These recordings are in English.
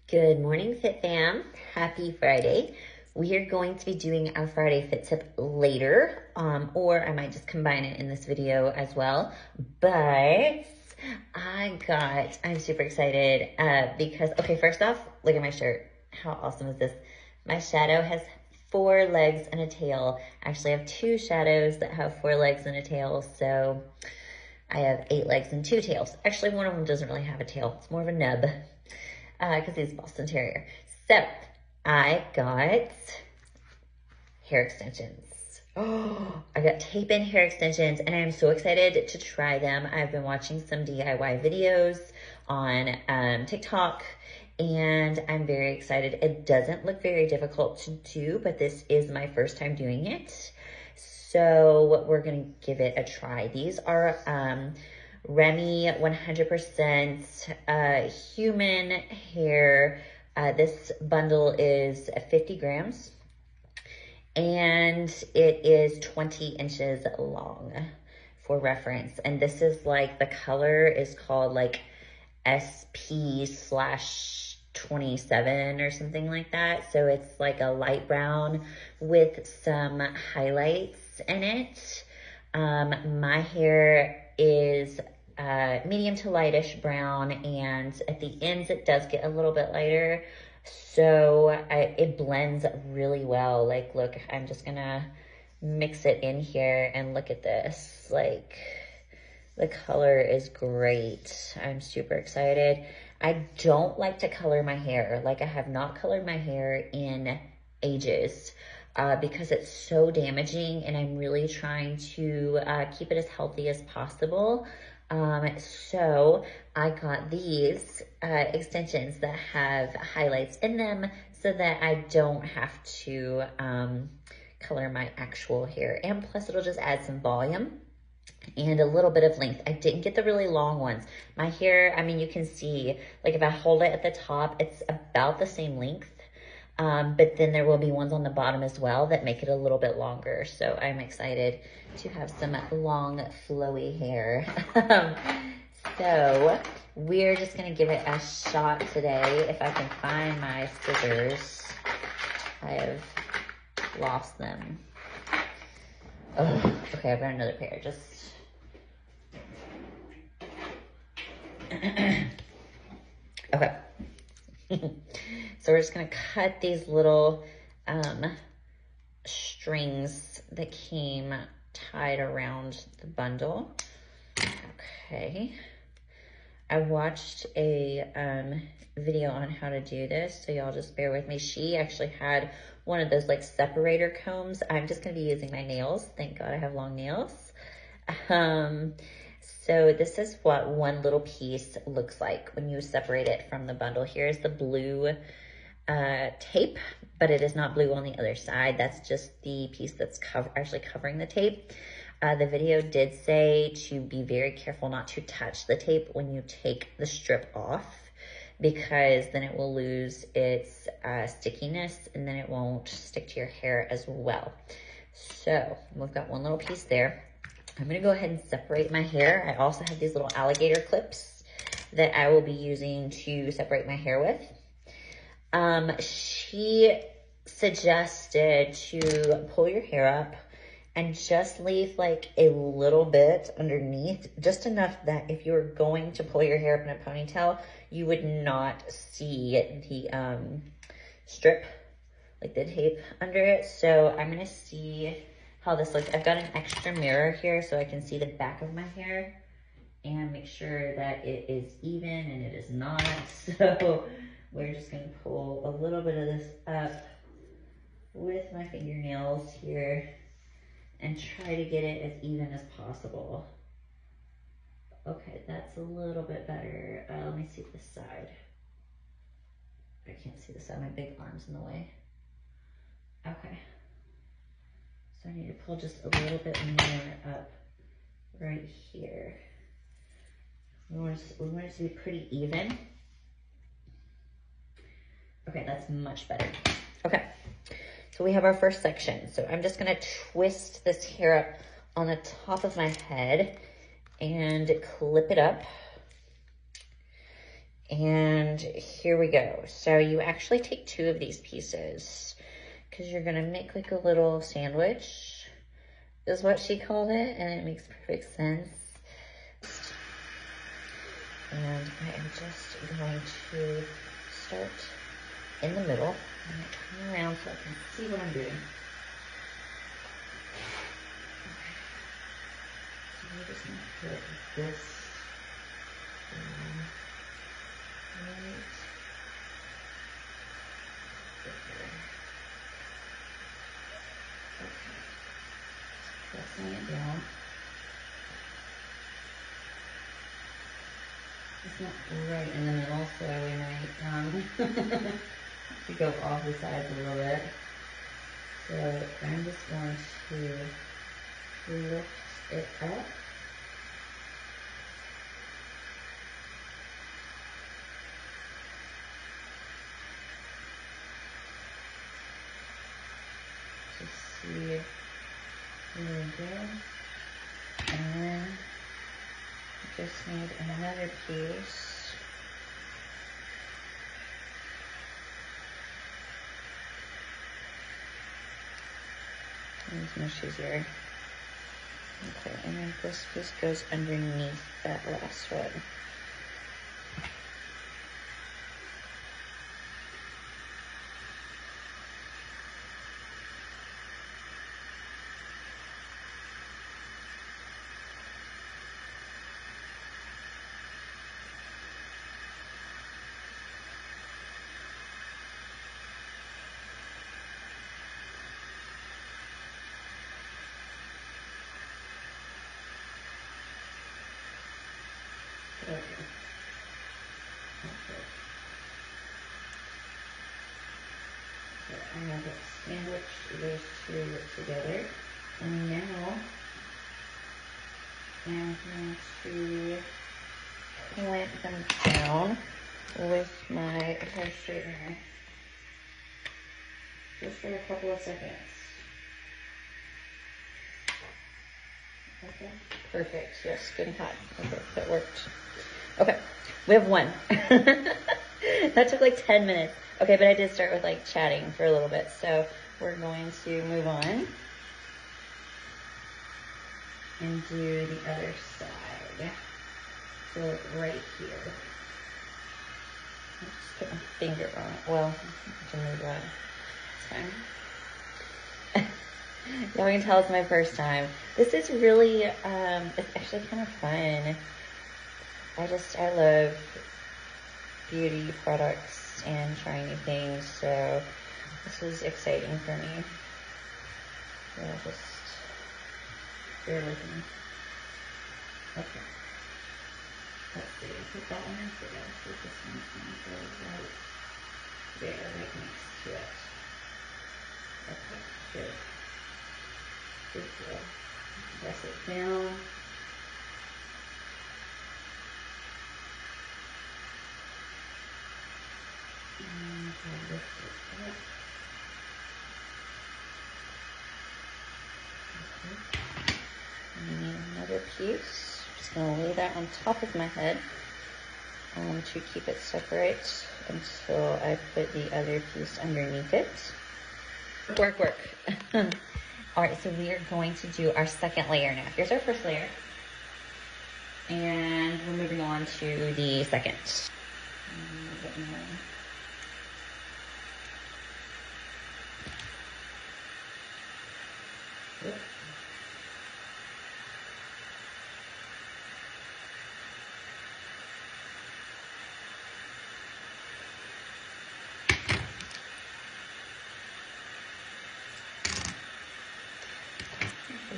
Good morning, Fit Fam. Happy Friday. We are going to be doing our Friday Fit Tip later, or I might just combine it in this video as well. But I'm super excited because, okay, first off, look at my shirt. How awesome is this? My shadow has 4 legs and a tail. Actually, I have 2 shadows that have 4 legs and a tail, so I have 8 legs and 2 tails. Actually, one of them doesn't really have a tail. It's more of a nub because he's Boston Terrier. So I got hair extensions. Oh, I got tape-in hair extensions and I'm so excited to try them. I've been watching some DIY videos on TikTok and I'm very excited. It doesn't look very difficult to do, but this is my first time doing it. So we're gonna give it a try. These are Remy 100% human hair. This bundle is 50 grams and it is 20 inches long for reference. And this is like, the color is called like SP/27 or something like that. So it's like a light brown with some highlights in it. My hair is medium to lightish brown, and at the ends it does get a little bit lighter, so it blends really well. Like, look, I'm just gonna mix it in here and look at this. Like, the color is great. I'm super excited. I don't like to color my hair. Like, I have not colored my hair in ages because it's so damaging, and I'm really trying to keep it as healthy as possible. So I got these extensions that have highlights in them so that I don't have to color my actual hair. And plus it'll just add some volume and a little bit of length. I didn't get the really long ones. My hair, I mean, you can see, like if I hold it at the top, it's about the same length. But then there will be ones on the bottom as well that make it a little bit longer. So I'm excited to have some long, flowy hair. So we're just gonna give it a shot today. If I can find my scissors, I have lost them. Oh, okay, I've got another pair, just. Okay. So we're just gonna cut these little strings that came tied around the bundle. Okay. I watched a video on how to do this, so y'all just bear with me. She actually had one of those like separator combs. I'm just gonna be using my nails. Thank God I have long nails. So this is what one little piece looks like when you separate it from the bundle. Here's the blue tape, but it is not blue on the other side. That's just the piece that's actually covering the tape. The video did say to be very careful not to touch the tape when you take the strip off, because then it will lose its stickiness and then it won't stick to your hair as well. So we've got one little piece there. I'm gonna go ahead and separate my hair. I also have these little alligator clips that I will be using to separate my hair with. She suggested to pull your hair up and just leave like a little bit underneath, just enough that if you were going to pull your hair up in a ponytail, you would not see the strip, like the tape under it. So I'm gonna see how this looks. I've got an extra mirror here so I can see the back of my hair and make sure that it is even, and it is not. So we're just gonna pull a little bit of this up with my fingernails here and try to get it as even as possible. Okay, that's a little bit better. Let me see this side. I can't see this side, my big arm's in the way. Okay. So I need to pull just a little bit more up right here. We want it to be pretty even. Okay, that's much better. Okay, so we have our first section. So I'm just gonna twist this hair up on the top of my head and clip it up. And And here we go. So you actually take 2 of these pieces because you're gonna make like a little sandwich, is what she called it, and it makes perfect sense. And I am just going to start in the middle. I'm gonna turn around so I can see what I'm doing. Okay. So we're just gonna put this right here. Okay. Pressing it down. It's not right in the middle, so we might to go off the sides a little bit. So I'm just going to lift it up. To see, there we go. And then I just need another piece. It's much easier. Okay, and then this piece goes underneath that last one. Okay. So I have it sandwiched those 2 together. And now I'm going to clamp them down with my hair straightener. Just for a couple of seconds. Okay, perfect. Yes, good and hot. Okay, that worked. Okay, we have 1. That took like 10 minutes. Okay, but I did start with like chatting for a little bit, so we're going to move on and do the other side. So right here. I'll just put my finger on it. Well, I can move that. It's fine. Y'all can tell it's my first time. This is really, it's actually kind of fun. I love beauty products and trying new things, so this is exciting for me. So I'll just bear with me. Okay. Let's see, put that one in first. So this one's going to go right there, right next to it. Okay, good. Good deal. Press it down. And I'll lift it up. Okay. And I need another piece. Just gonna lay that on top of my head to keep it separate until I put the other piece underneath it. Work, work. All right, so we are going to do our second layer now. Here's our first layer. And we're moving on to the second.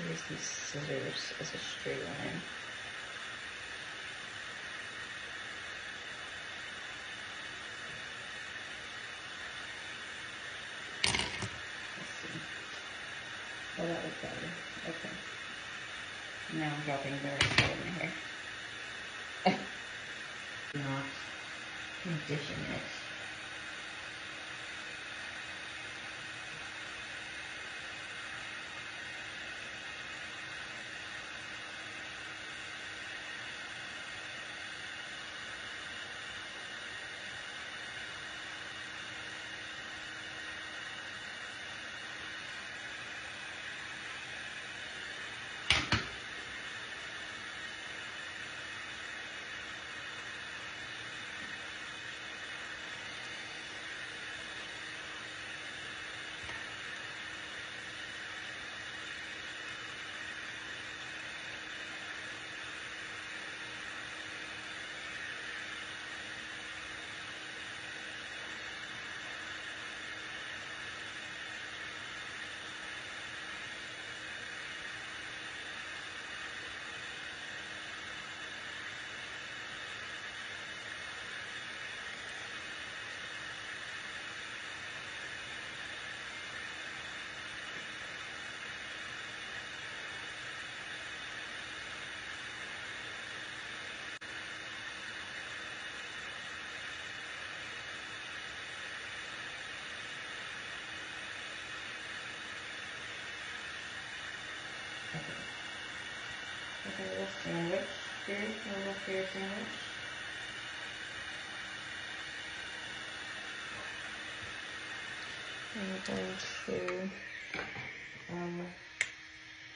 Use these scissors as a straight line. Let's see. Oh, that looks better. Okay. Now I'm dropping the rest of my hair. Not condition it. Okay, a little sandwich here, a little hair sandwich. I'm going to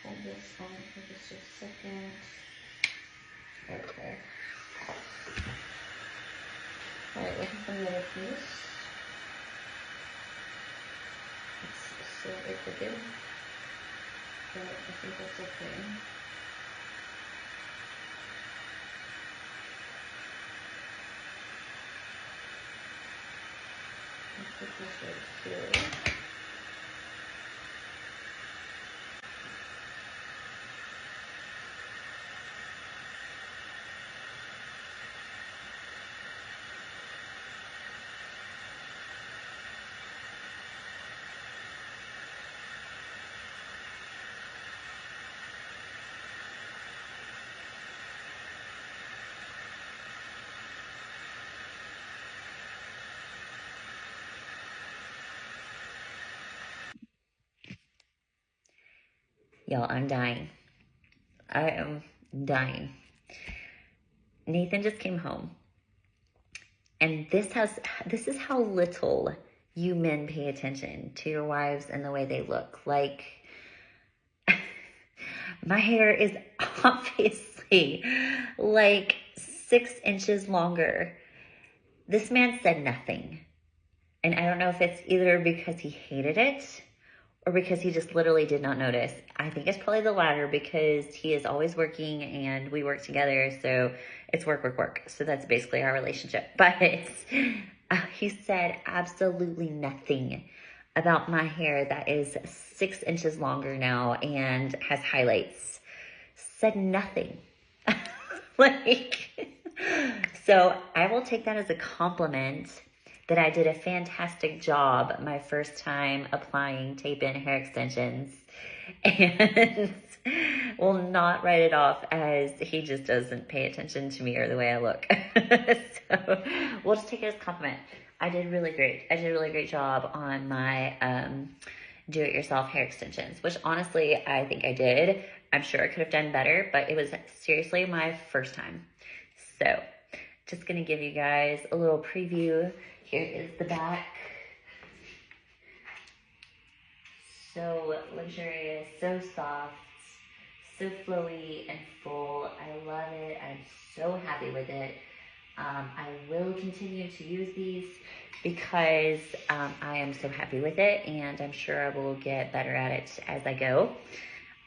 hold this on for just a second. Okay. Alright, looking for the other piece. It's slightly crooked, but I think that's okay. Let's put this right here. Y'all, I'm dying. I am dying. Nathan just came home. And this is how little you men pay attention to your wives and the way they look. Like, my hair is obviously like 6 inches longer. This man said nothing. And I don't know if it's either because he hated it or because he just literally did not notice. I think it's probably the latter, because he is always working and we work together. So it's work, work, work. So that's basically our relationship. But he said absolutely nothing about my hair that is 6 inches longer now and has highlights. Said nothing. Like, so I will take that as a compliment that I did a fantastic job my first time applying tape-in hair extensions, and will not write it off as he just doesn't pay attention to me or the way I look. So we'll just take it as a compliment. I did really great. I did a really great job on my do-it-yourself hair extensions, which honestly I think I did. I'm sure I could have done better, but it was seriously my first time. So just gonna give you guys a little preview. Here is the back. So luxurious, so soft, so flowy and full. I love it. I'm so happy with it. I will continue to use these because I am so happy with it, and I'm sure I will get better at it as I go.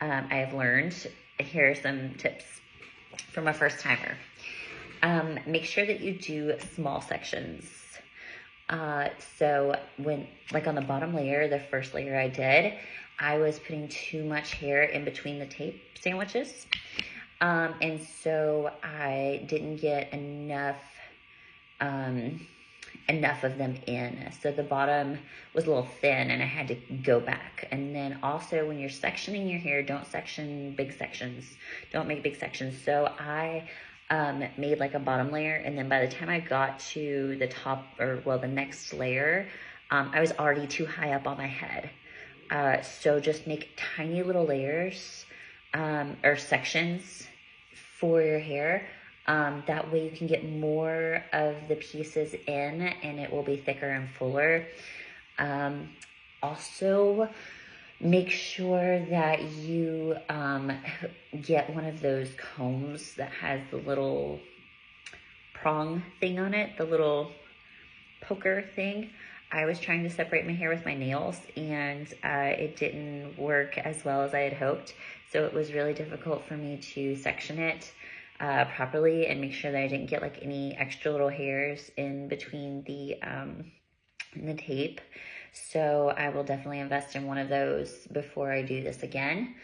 I have learned. Here are some tips from a first timer. Make sure that you do small sections. So when, like on the bottom layer, the first layer I did, I was putting too much hair in between the tape sandwiches. And so I didn't get enough of them in. So the bottom was a little thin and I had to go back. And then also when you're sectioning your hair, don't section big sections. Don't make big sections. So I made like a bottom layer, and then by the time I got to the top, or well, the next layer, I was already too high up on my head. So just make tiny little layers or sections for your hair. That way you can get more of the pieces in and it will be thicker and fuller. Also, make sure that you get one of those combs that has the little prong thing on it, the little poker thing. I was trying to separate my hair with my nails, and it didn't work as well as I had hoped. So it was really difficult for me to section it properly and make sure that I didn't get like any extra little hairs in between the tape. So I will definitely invest in one of those before I do this again.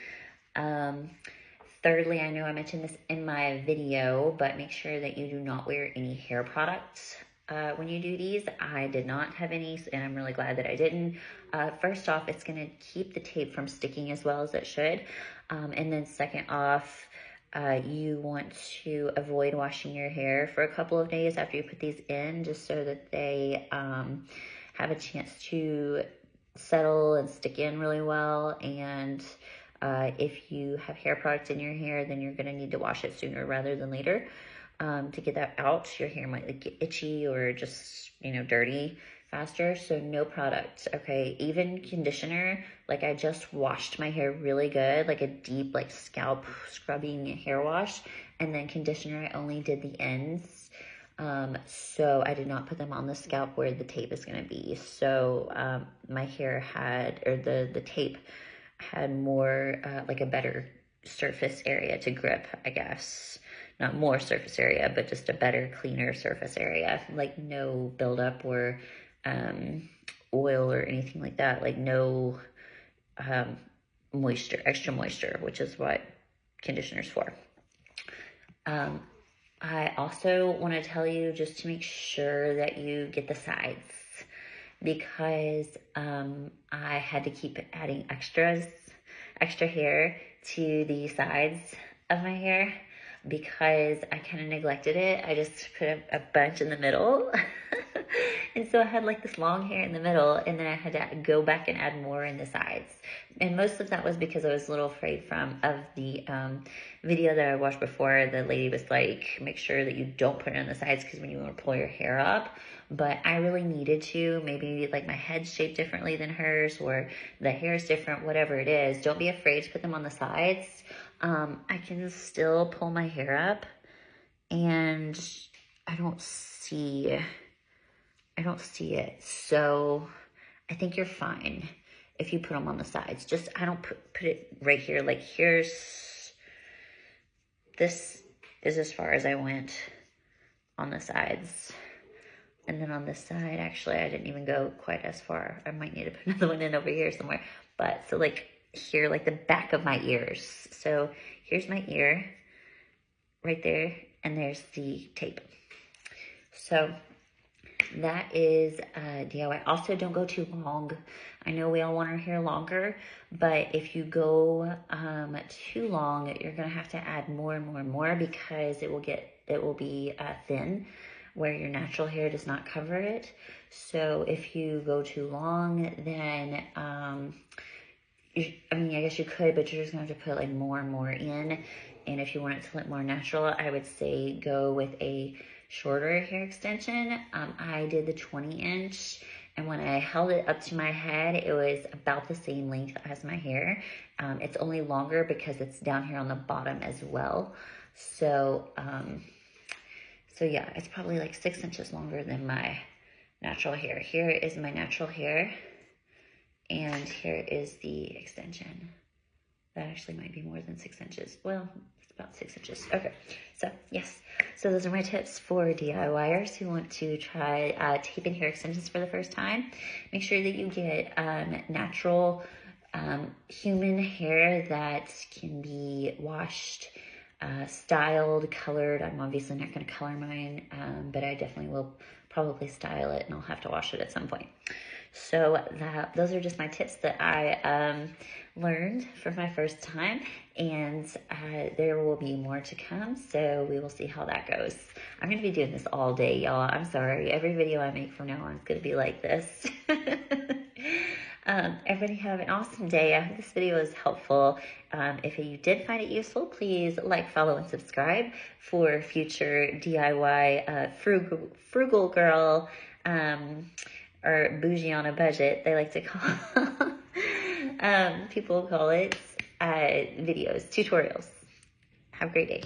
Thirdly, I know I mentioned this in my video, but make sure that you do not wear any hair products when you do these. I did not have any, and I'm really glad that I didn't. First off, it's going to keep the tape from sticking as well as it should. And then second off, you want to avoid washing your hair for a couple of days after you put these in, just so that they have a chance to settle and stick in really well, and If you have hair products in your hair, then you're gonna need to wash it sooner rather than later. To get that out. Your hair might get itchy or just, dirty faster. So no product, okay? Even conditioner, like I just washed my hair really good, like a deep, like scalp scrubbing hair wash. And then conditioner, I only did the ends. So I did not put them on the scalp where the tape is going to be. So my hair had, or the tape had more, like a better surface area to grip, I guess. Not more surface area, but just a better, cleaner surface area. Like no buildup or oil or anything like that. Like no moisture, extra moisture, which is what conditioner's for. I also want to tell you just to make sure that you get the sides, because I had to keep adding extra hair to the sides of my hair because I kind of neglected it. I just put a bunch in the middle. And so I had like this long hair in the middle, and then I had to go back and add more in the sides. And most of that was because I was a little afraid of the video that I watched before. The lady was like, make sure that you don't put it on the sides because when you want to pull your hair up. But I really needed to. Maybe like my head's shaped differently than hers, or the hair is different, whatever it is. Don't be afraid to put them on the sides. I can still pull my hair up, and I don't see it. So I think you're fine if you put them on the sides. Just, I don't put it right here. Like this is as far as I went on the sides. And then on this side, actually, I didn't even go quite as far. I might need to put another one in over here somewhere. But so like here, like the back of my ears. So here's my ear right there. And there's the tape. So that is DIY. Also, don't go too long. I know we all want our hair longer, but if you go too long, you're gonna have to add more and more and more because it will be thin where your natural hair does not cover it. So if you go too long, then I guess you could, but you're just gonna have to put like more and more in. And if you want it to look more natural, I would say go with a shorter hair extension. I did the 20-inch, and when I held it up to my head, it was about the same length as my hair. It's only longer because it's down here on the bottom as well. So yeah, it's probably like 6 inches longer than my natural hair. Here is my natural hair, and here is the extension. That actually might be more than 6 inches. Well, it's about 6 inches. Okay, so yes. So those are my tips for DIYers who want to try tape and hair extensions for the first time. Make sure that you get natural human hair that can be washed, styled, colored. I'm obviously not going to color mine, but I definitely will probably style it, and I'll have to wash it at some point. So those are just my tips that I learned for my first time, and there will be more to come, so we will see how that goes. I'm going to be doing this all day, y'all. I'm sorry. Every video I make from now on is going to be like this. Everybody have an awesome day. I hope this video was helpful. If you did find it useful, please like, follow, and subscribe for future DIY frugal girl or bougie on a budget, they like to call people call it videos, tutorials. Have a great day.